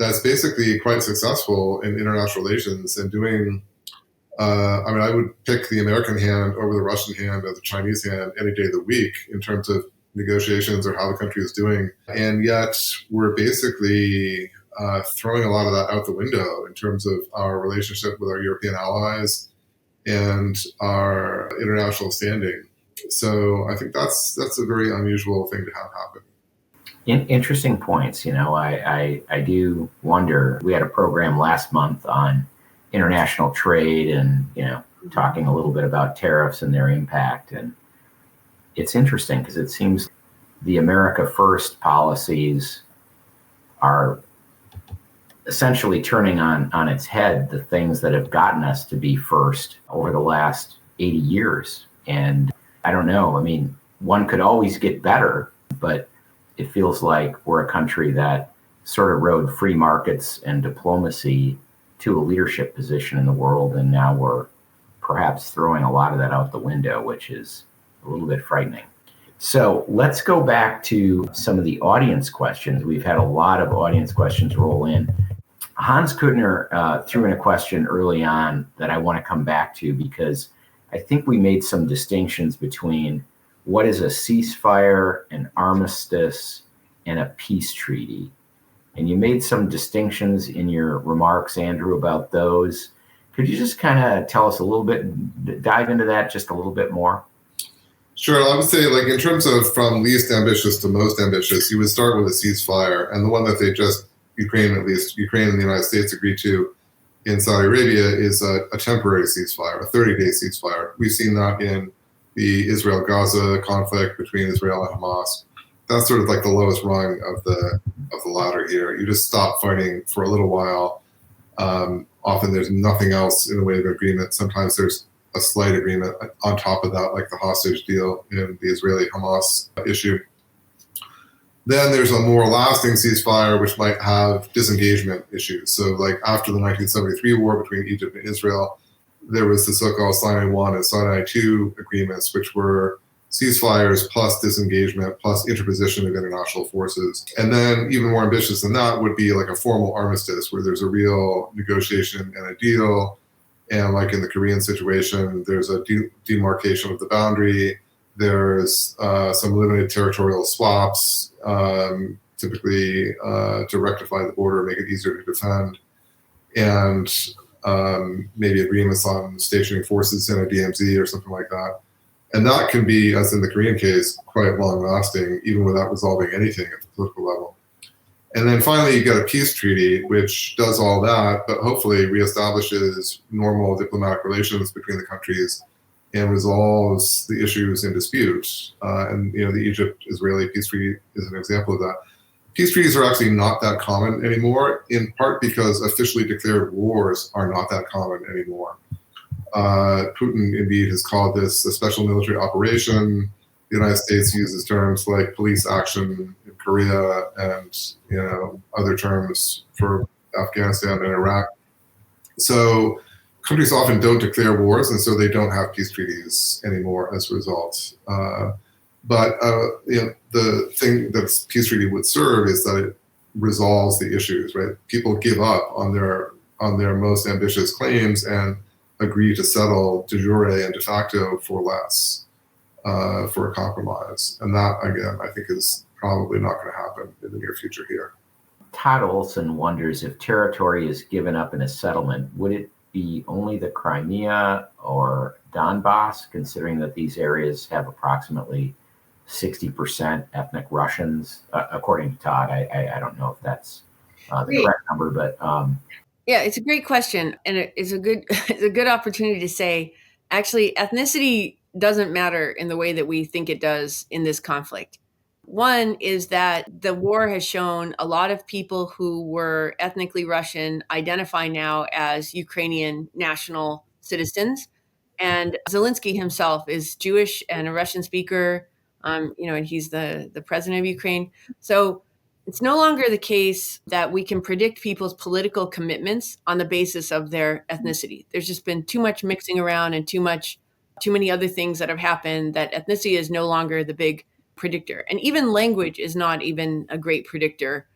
that's basically quite successful in international relations and doing. I would pick the American hand over the Russian hand or the Chinese hand any day of the week in terms of negotiations or how the country is doing. And yet we're basically throwing a lot of that out the window in terms of our relationship with our European allies and our international standing. So I think that's a very unusual thing to have happen. Interesting points. I do wonder. We had a program last month on international trade and, talking a little bit about tariffs and their impact. And it's interesting because it seems the America First policies are essentially turning on its head the things that have gotten us to be first over the last 80 years. And I don't know. I mean, one could always get better, but it feels like we're a country that sort of rode free markets and diplomacy to a leadership position in the world. And now we're perhaps throwing a lot of that out the window, which is a little bit frightening. So let's go back to some of the audience questions. We've had a lot of audience questions roll in. Hans Kudner threw in a question early on that I want to come back to because I think we made some distinctions between what is a ceasefire, an armistice, and a peace treaty. And you made some distinctions in your remarks, Andrew, about those. Could you just kind of tell us a little bit, dive into that just a little bit more? Sure. I would say, like, in terms of from least ambitious to most ambitious, you would start with a ceasefire. And the one that Ukraine and the United States agreed to in Saudi Arabia is a temporary ceasefire, a 30-day ceasefire. We've seen that in the Israel-Gaza conflict between Israel and Hamas. That's sort of like the lowest rung of the ladder here. You just stop fighting for a little while. Often there's nothing else in the way of agreement. Sometimes there's a slight agreement on top of that, like the hostage deal in the Israeli-Hamas issue. Then there's a more lasting ceasefire, which might have disengagement issues. So like after the 1973 war between Egypt and Israel, there was the so-called Sinai I and Sinai II agreements, which were ceasefires plus disengagement plus interposition of international forces. And then even more ambitious than that would be like a formal armistice where there's a real negotiation and a deal. And like in the Korean situation, there's a demarcation of the boundary. There's some limited territorial swaps, typically to rectify the border, make it easier to defend. And maybe agreements on stationing forces in a DMZ or something like that. And that can be, as in the Korean case, quite long-lasting, even without resolving anything at the political level. And then finally, you get a peace treaty, which does all that, but hopefully reestablishes normal diplomatic relations between the countries and resolves the issues in dispute. And the Egypt-Israeli peace treaty is an example of that. Peace treaties are actually not that common anymore, in part because officially declared wars are not that common anymore. Putin indeed has called this a special military operation. The United States uses terms like police action in Korea and other terms for Afghanistan and Iraq. So countries often don't declare wars, and so they don't have peace treaties anymore as a result. But the thing that peace treaty would serve is that it resolves the issues, right? People give up on their most ambitious claims and agree to settle de jure and de facto for less, for a compromise. And that, again, I think is probably not going to happen in the near future here. Todd Olson wonders if territory is given up in a settlement, would it be only the Crimea or Donbass, considering that these areas have approximately 60% ethnic Russians, according to Todd? I don't know if that's the correct number, but yeah, it's a great question, and it's a good opportunity to say, actually, ethnicity doesn't matter in the way that we think it does in this conflict. One is that the war has shown a lot of people who were ethnically Russian identify now as Ukrainian national citizens. And Zelensky himself is Jewish and a Russian speaker, and he's the president of Ukraine. So it's no longer the case that we can predict people's political commitments on the basis of their ethnicity. There's just been too much mixing around and too many other things that have happened that ethnicity is no longer the big predictor. And even language is not even a great predictor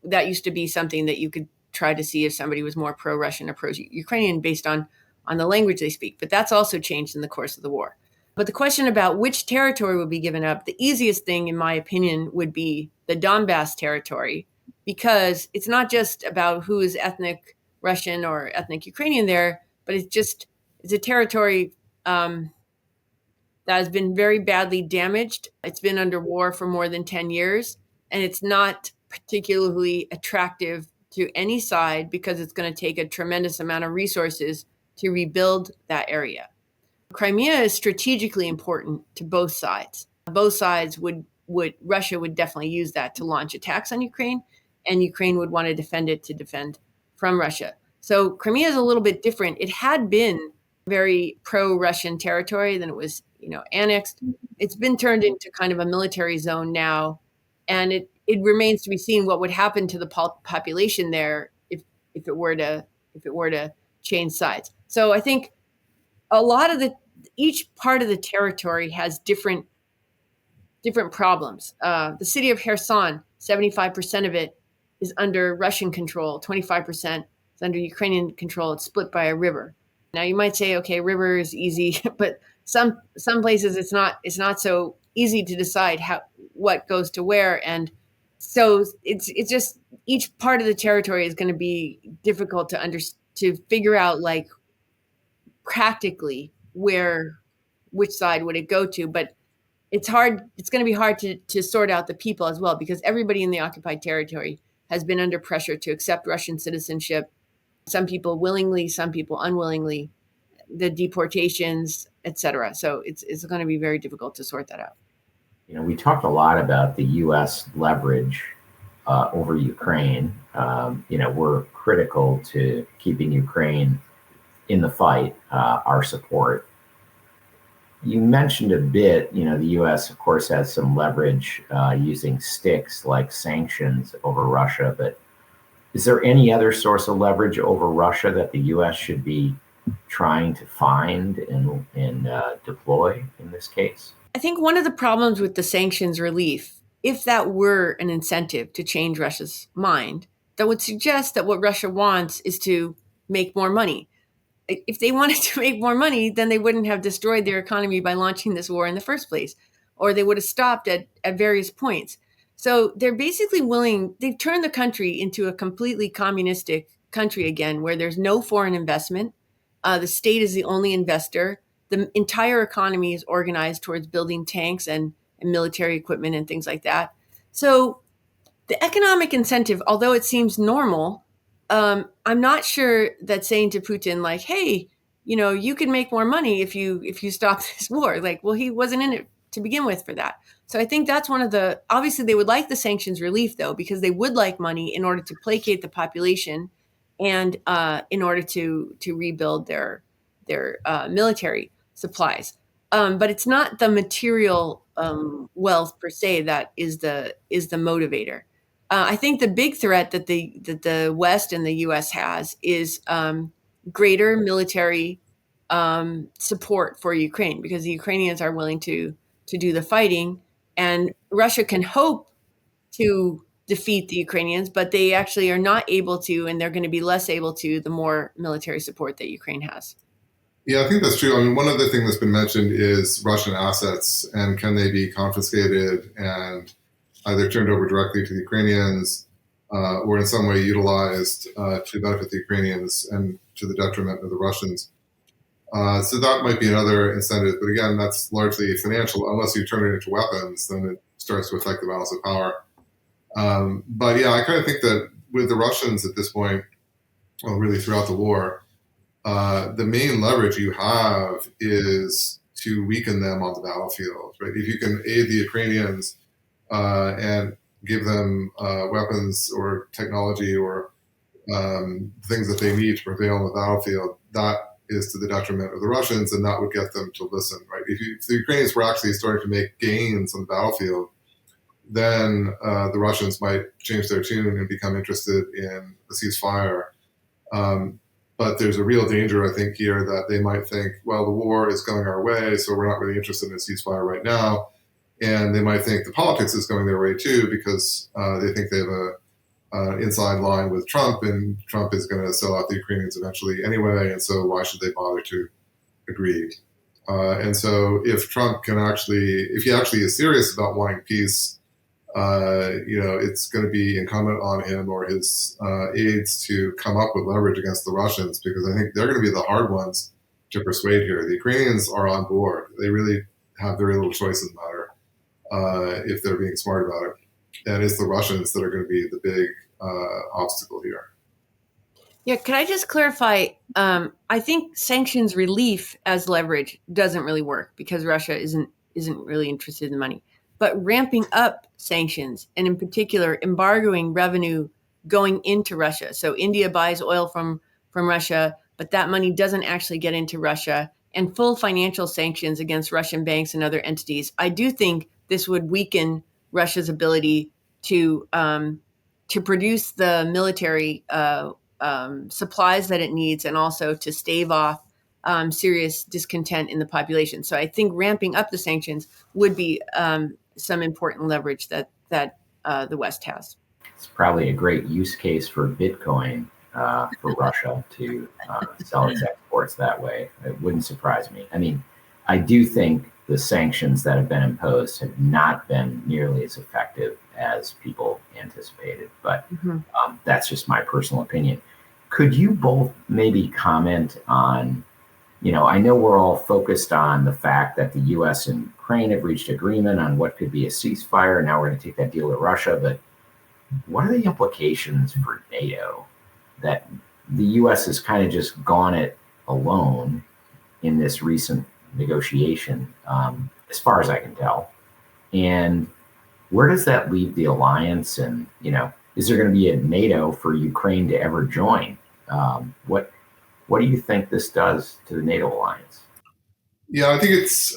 that used to be something that you could try to see if somebody was more pro-Russian or pro-Ukrainian based on the language they speak. But that's also changed in the course of the war. But the question about which territory would be given up, the easiest thing, in my opinion, would be the Donbass territory, because it's not just about who is ethnic Russian or ethnic Ukrainian there, but it's a territory that has been very badly damaged. It's been under war for more than 10 years, and it's not particularly attractive to any side because it's going to take a tremendous amount of resources to rebuild that area. Crimea is strategically important to both sides. Both sides Russia would definitely use that to launch attacks on Ukraine, and Ukraine would want to defend from Russia. So Crimea is a little bit different. It had been very pro-Russian territory, then it was, annexed. It's been turned into kind of a military zone now, and it remains to be seen what would happen to the population there if it were to change sides. So I think each part of the territory has different problems. The city of Kherson, 75% of it is under Russian control, 25% is under Ukrainian control. It's split by a river. Now you might say, okay, river is easy, but some places it's not so easy to decide what goes to where, and so it's just each part of the territory is going to be difficult to figure out, like, practically which side would it go to. But it's going to be hard to sort out the people as well, because everybody in the occupied territory has been under pressure to accept Russian citizenship. Some people willingly, some people unwillingly, the deportations, etc. So it's going to be very difficult to sort that out. We talked a lot about the U.S. leverage over Ukraine. We're critical to keeping Ukraine in the fight, our support. You mentioned a bit, the U.S., of course, has some leverage using sticks like sanctions over Russia, but is there any other source of leverage over Russia that the U.S. should be trying to find and deploy in this case? I think one of the problems with the sanctions relief, if that were an incentive to change Russia's mind, that would suggest that what Russia wants is to make more money. If they wanted to make more money, then they wouldn't have destroyed their economy by launching this war in the first place, or they would have stopped at various points. So they're basically they've turned the country into a completely communistic country again, where there's no foreign investment. The state is the only investor. The entire economy is organized towards building tanks and military equipment and things like that. So the economic incentive, although it seems normal, I'm not sure that saying to Putin, like, hey, you can make more money if you stop this war. Like, well, he wasn't in it to begin with for that. So I think that's obviously they would like the sanctions relief, though, because they would like money in order to placate the population and in order to rebuild their military supplies. But it's not the material wealth per se that is the motivator. I think the big threat that the West and the U.S. has is greater military support for Ukraine, because the Ukrainians are willing to do the fighting, and Russia can hope to defeat the Ukrainians, but they actually are not able to, and they're going to be less able to the more military support that Ukraine has. Yeah, I think that's true. I mean, one other thing that's been mentioned is Russian assets, and can they be confiscated and either turned over directly to the Ukrainians or in some way utilized to benefit the Ukrainians and to the detriment of the Russians. So that might be another incentive. But again, that's largely financial. Unless you turn it into weapons, then it starts to affect the balance of power. But yeah, I kind of think that with the Russians at this point, well, really throughout the war, the main leverage you have is to weaken them on the battlefield, right? If you can aid the Ukrainians and give them weapons or technology or things that they need to prevail on the battlefield, that is to the detriment of the Russians, and that would get them to listen, right? If the Ukrainians were actually starting to make gains on the battlefield, then the Russians might change their tune and become interested in a ceasefire. But there's a real danger, I think, here that they might think, well, the war is going our way, so we're not really interested in a ceasefire right now. And they might think the politics is going their way too, because they think they have inside line with Trump, and Trump is going to sell out the Ukrainians eventually anyway, and so why should they bother to agree? And so if Trump if he actually is serious about wanting peace, it's going to be incumbent on him or his aides to come up with leverage against the Russians, because I think they're going to be the hard ones to persuade here. The Ukrainians are on board. They really have very little choice in the matter if they're being smart about it. And it's the Russians that are going to be the big obstacle here. Yeah, could I just clarify? I think sanctions relief as leverage doesn't really work because Russia isn't really interested in the money. But ramping up sanctions, and in particular embargoing revenue going into Russia. So India buys oil from Russia, but that money doesn't actually get into Russia, and full financial sanctions against Russian banks and other entities. I do think this would weaken Russia's ability to produce the military supplies that it needs, and also to stave off serious discontent in the population. So I think ramping up the sanctions would be some important leverage that the West has. It's probably a great use case for Bitcoin for Russia to sell its exports that way. It wouldn't surprise me. I mean, I do think the sanctions that have been imposed have not been nearly as effective as people anticipated, but that's just my personal opinion. Could you both maybe comment on, I know we're all focused on the fact that the U.S. and Ukraine have reached agreement on what could be a ceasefire. Now we're going to take that deal to Russia, but what are the implications for NATO that the U.S. has kind of just gone it alone in this recent negotiation, as far as I can tell? And where does that leave the alliance? And, is there going to be a NATO for Ukraine to ever join? What do you think this does to the NATO alliance? Yeah, I think it's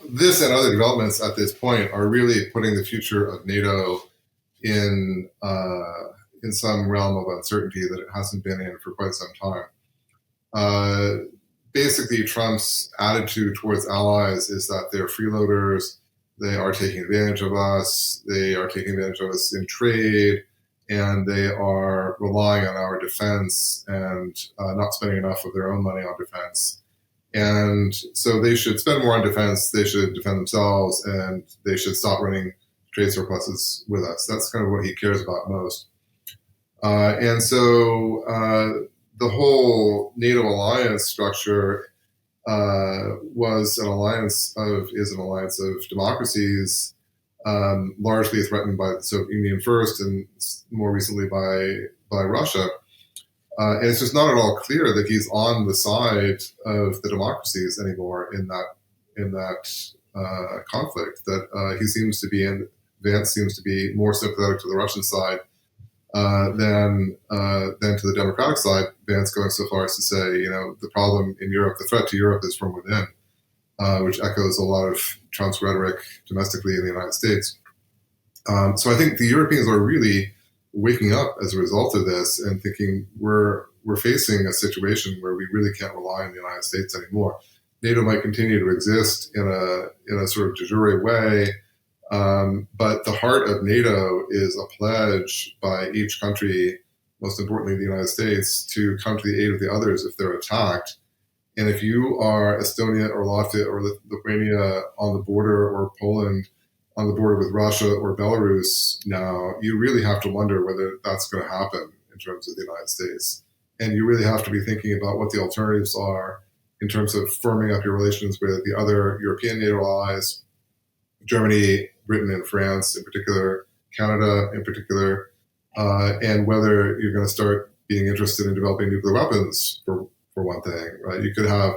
this and other developments at this point are really putting the future of NATO in some realm of uncertainty that it hasn't been in for quite some time. Basically, Trump's attitude towards allies is that they're freeloaders, they are taking advantage of us, they are taking advantage of us in trade, and they are relying on our defense and not spending enough of their own money on defense. And so they should spend more on defense, they should defend themselves, and they should stop running trade surpluses with us. That's kind of what he cares about most. And so the whole NATO alliance structure is an alliance of democracies, largely threatened by the Soviet Union first, and more recently by Russia. And it's just not at all clear that he's on the side of the democracies anymore in that conflict. That he seems to be in. Vance seems to be more sympathetic to the Russian side than to the Democratic side. Vance going so far as to say, the problem in Europe, the threat to Europe is from within, which echoes a lot of Trump's rhetoric domestically in the United States. So I think the Europeans are really waking up as a result of this and thinking we're facing a situation where we really can't rely on the United States anymore. NATO might continue to exist in a sort of de jure way, but the heart of NATO is a pledge by each country, most importantly the United States, to come to the aid of the others if they're attacked. And if you are Estonia or Latvia or Lithuania on the border, or Poland on the border with Russia or Belarus now, you really have to wonder whether that's going to happen in terms of the United States. And you really have to be thinking about what the alternatives are in terms of firming up your relations with the other European NATO allies, Germany, Britain, and France in particular, Canada in particular, and whether you're going to start being interested in developing nuclear weapons for one thing, right? You could have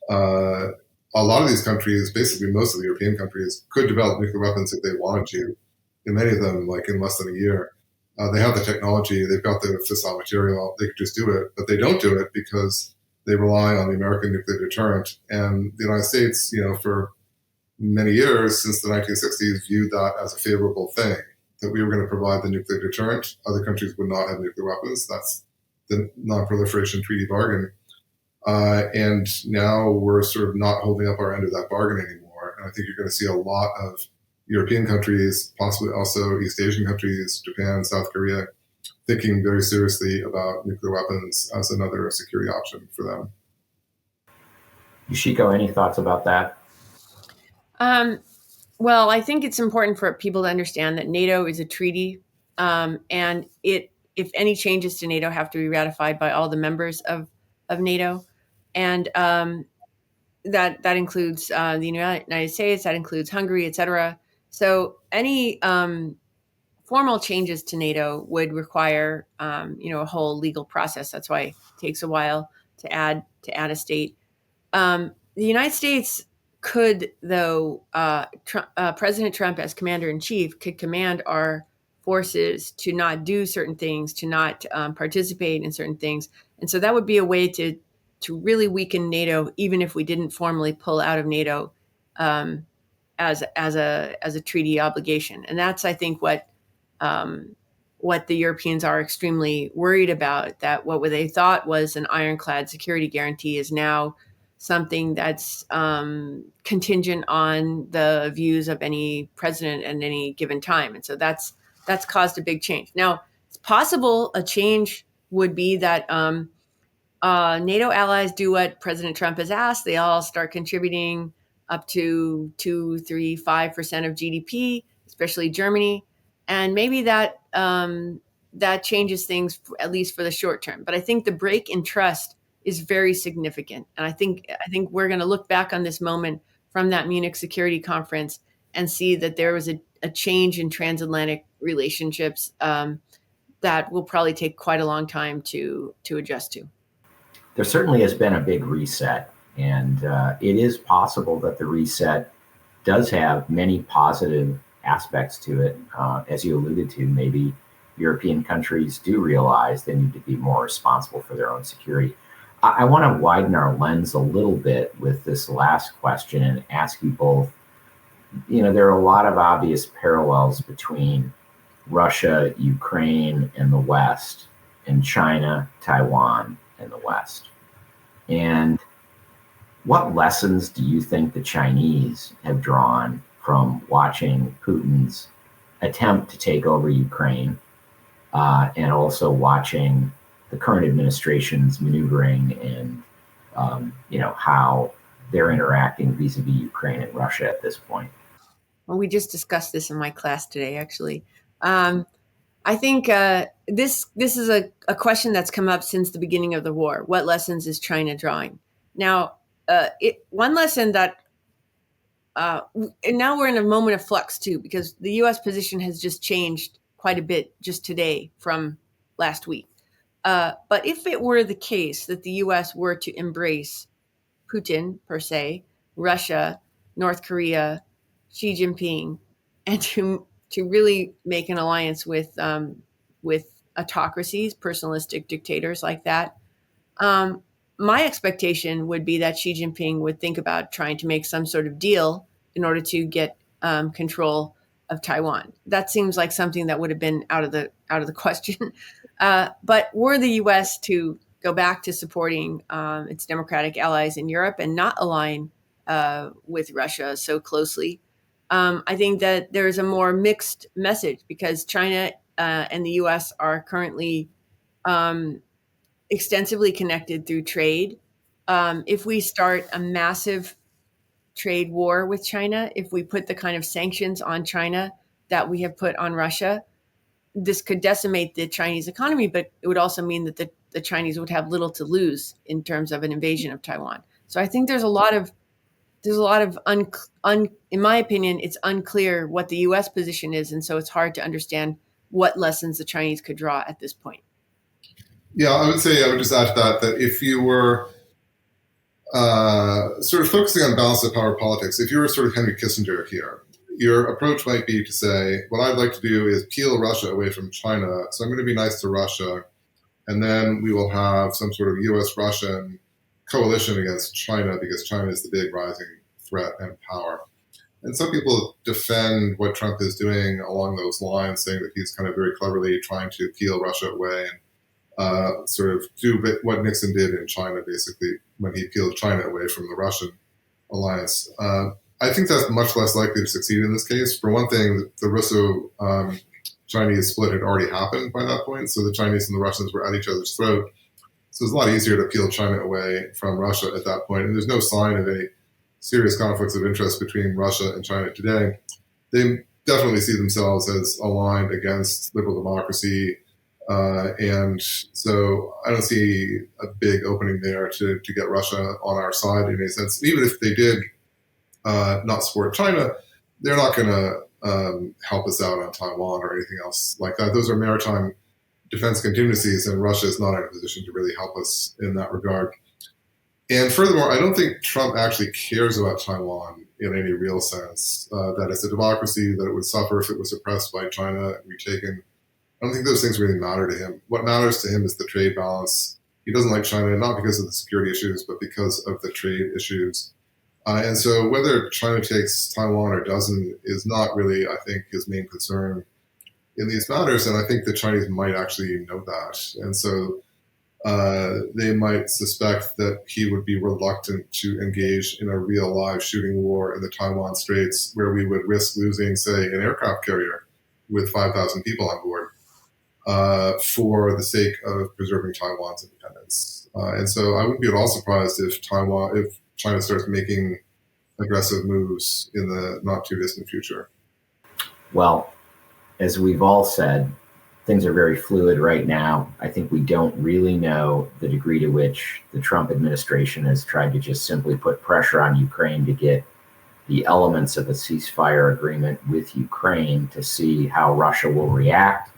a lot of these countries, basically most of the European countries, could develop nuclear weapons if they wanted to. In many of them, like in less than a year, they have the technology, they've got the fissile material, they could just do it, but they don't do it because they rely on the American nuclear deterrent. And the United States, for many years since the 1960s, viewed that as a favorable thing, that we were going to provide the nuclear deterrent. Other countries would not have nuclear weapons. That's the non-proliferation treaty bargain. And now we're sort of not holding up our end of that bargain anymore. And I think you're going to see a lot of European countries, possibly also East Asian countries, Japan, South Korea, thinking very seriously about nuclear weapons as another security option for them. Yoshiko, any thoughts about that? Well, I think it's important for people to understand that NATO is a treaty, and if any changes to NATO, have to be ratified by all the members of NATO, and that includes the United States, that includes Hungary, etc. So any formal changes to NATO would require a whole legal process. That's why it takes a while to add a state. The United States could, though, President Trump, as commander in chief, could command our forces to not do certain things, to not participate in certain things, and so that would be a way to really weaken NATO, even if we didn't formally pull out of NATO as a treaty obligation. And that's, I think, what the Europeans are extremely worried about. That what they thought was an ironclad security guarantee is now something that's contingent on the views of any president at any given time. And so that's caused a big change. Now, it's possible a change would be that NATO allies do what President Trump has asked. They all start contributing up to 2, 3, 5% of GDP, especially Germany. And maybe that changes things, at least for the short term. But I think the break in trust is very significant. And I think we're going to look back on this moment from that Munich Security Conference and see that there was a change in transatlantic relationships that will probably take quite a long time to adjust to. There certainly has been a big reset, and it is possible that the reset does have many positive aspects to it. As you alluded to, maybe European countries do realize they need to be more responsible for their own security. I want to widen our lens a little bit with this last question and ask you both, there are a lot of obvious parallels between Russia, Ukraine, and the West, and China, Taiwan, and the West. And what lessons do you think the Chinese have drawn from watching Putin's attempt to take over Ukraine and also watching the current administration's maneuvering and how they're interacting vis-a-vis Ukraine and Russia at this point? Well, we just discussed this in my class today, actually. I think this is a question that's come up since the beginning of the war. What lessons is China drawing? Now, one lesson that, and now we're in a moment of flux too, because the U.S. position has just changed quite a bit just today from last week. But if it were the case that the U.S. were to embrace Putin, per se, Russia, North Korea, Xi Jinping, and to really make an alliance with autocracies, personalistic dictators like that, my expectation would be that Xi Jinping would think about trying to make some sort of deal in order to get control of Taiwan. That seems like something that would have been out of the question. But were the U.S. to go back to supporting its democratic allies in Europe and not align with Russia so closely, I think that there is a more mixed message, because China and the U.S. are currently extensively connected through trade. If we start a massive trade war with China, if we put the kind of sanctions on China that we have put on Russia, this could decimate the Chinese economy, but it would also mean that the Chinese would have little to lose in terms of an invasion of Taiwan. So I think there's a lot of in my opinion, it's unclear what the U.S. position is, and so it's hard to understand what lessons the Chinese could draw at this point. Yeah, I would just add to that if you were sort of focusing on balance of power politics, if you were sort of Henry Kissinger here, your approach might be to say, what I'd like to do is peel Russia away from China, so I'm going to be nice to Russia, and then we will have some sort of U.S.-Russian coalition against China, because China is the big rising threat and power. And some people defend what Trump is doing along those lines, saying that he's kind of very cleverly trying to peel Russia away and sort of do what Nixon did in China, basically, when he peeled China away from the Russian alliance. I think that's much less likely to succeed in this case. For one thing, the Chinese split had already happened by that point. So the Chinese and the Russians were at each other's throat. So it's a lot easier to peel China away from Russia at that point. And there's no sign of any serious conflicts of interest between Russia and China today. They definitely see themselves as aligned against liberal democracy. And so I don't see a big opening there to get Russia on our side in any sense. Even if they did not support China, they're not going to help us out on Taiwan or anything else like that. Those are maritime defense contingencies, and Russia is not in a position to really help us in that regard. And furthermore, I don't think Trump actually cares about Taiwan in any real sense, that it's a democracy, that it would suffer if it was suppressed by China and retaken. I don't think those things really matter to him. What matters to him is the trade balance. He doesn't like China, not because of the security issues, but because of the trade issues. And so whether China takes Taiwan or doesn't is not really, I think, his main concern in these matters. And I think the Chinese might actually know that. And so they might suspect that he would be reluctant to engage in a real live shooting war in the Taiwan Straits, where we would risk losing, say, an aircraft carrier with 5,000 people on board for the sake of preserving Taiwan's independence. And so I wouldn't be at all surprised if China starts making aggressive moves in the not too distant future. Well, as we've all said, things are very fluid right now. I think we don't really know the degree to which the Trump administration has tried to just simply put pressure on Ukraine to get the elements of a ceasefire agreement with Ukraine to see how Russia will react.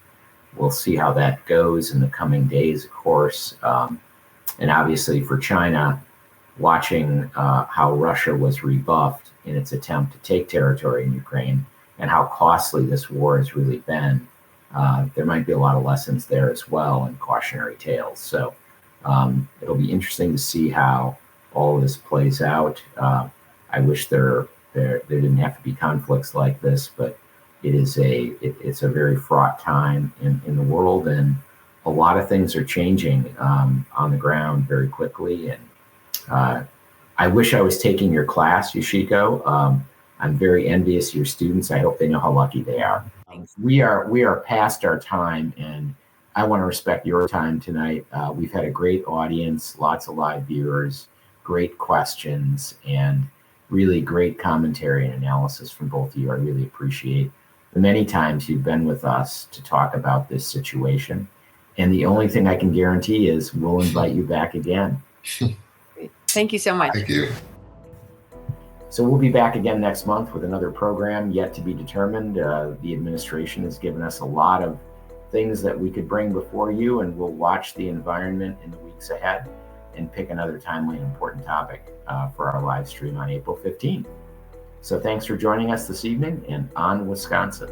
We'll see how that goes in the coming days, of course. And obviously for China, watching how Russia was rebuffed in its attempt to take territory in Ukraine and how costly this war has really been, there might be a lot of lessons there as well and cautionary tales. So it'll be interesting to see how all of this plays out. I wish there didn't have to be conflicts like this, but it's a very fraught time in the world, and a lot of things are changing on the ground very quickly. And I wish I was taking your class, Yoshiko. I'm very envious of your students. I hope they know how lucky they are. We are past our time, and I want to respect your time tonight. We've had a great audience, lots of live viewers, great questions, and really great commentary and analysis from both of you. I really appreciate the many times you've been with us to talk about this situation. And the only thing I can guarantee is we'll invite you back again. Thank you so much. Thank you. So we'll be back again next month with another program yet to be determined. The administration has given us a lot of things that we could bring before you, and we'll watch the environment in the weeks ahead and pick another timely and important topic for our live stream on April 15th. So thanks for joining us this evening, and on Wisconsin.